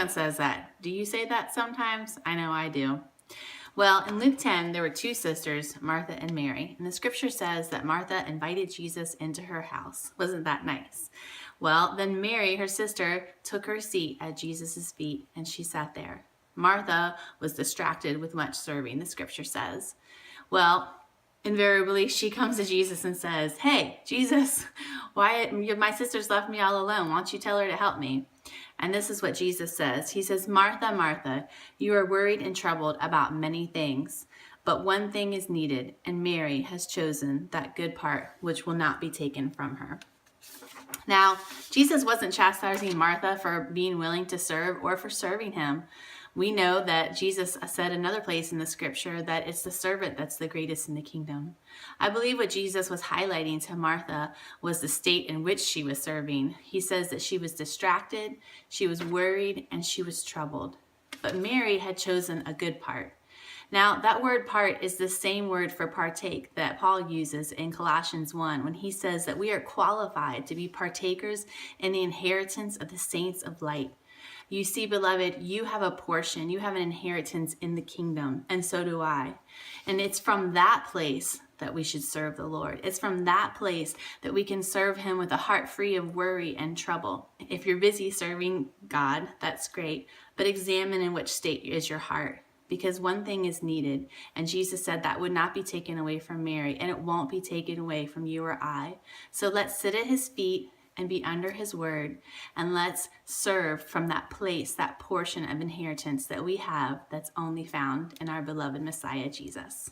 Everyone says that. Do you say that sometimes? I know I do. Well, in Luke 10, there were two sisters, Martha and Mary. And the scripture says that Martha invited Jesus into her house. Wasn't that nice? Well, then Mary, her sister, took her seat at Jesus' feet and she sat there. Martha was distracted with much serving, the scripture says. Well, invariably, she comes to Jesus and says, "Hey, Jesus, why my sister's left me all alone. Why don't you tell her to help me?" And this is what Jesus says. He says, "Martha, Martha, you are worried and troubled about many things, but one thing is needed, and Mary has chosen that good part which will not be taken from her." Now, Jesus wasn't chastising Martha for being willing to serve or for serving him. We know that Jesus said another place in the scripture that it's the servant that's the greatest in the kingdom. I believe what Jesus was highlighting to Martha was the state in which she was serving. He says that she was distracted, she was worried, and she was troubled. But Mary had chosen a good part. Now, that word part is the same word for partake that Paul uses in Colossians 1 when he says that we are qualified to be partakers in the inheritance of the saints of light. You see, beloved, you have a portion, you have an inheritance in the kingdom, and so do I. And it's from that place that we should serve the Lord. It's from that place that we can serve him with a heart free of worry and trouble. If you're busy serving God, that's great, but examine in which state is your heart. Because one thing is needed, and Jesus said that would not be taken away from Mary, and it won't be taken away from you or I. So let's sit at his feet and be under his word, and let's serve from that place, that portion of inheritance that we have that's only found in our beloved Messiah, Jesus.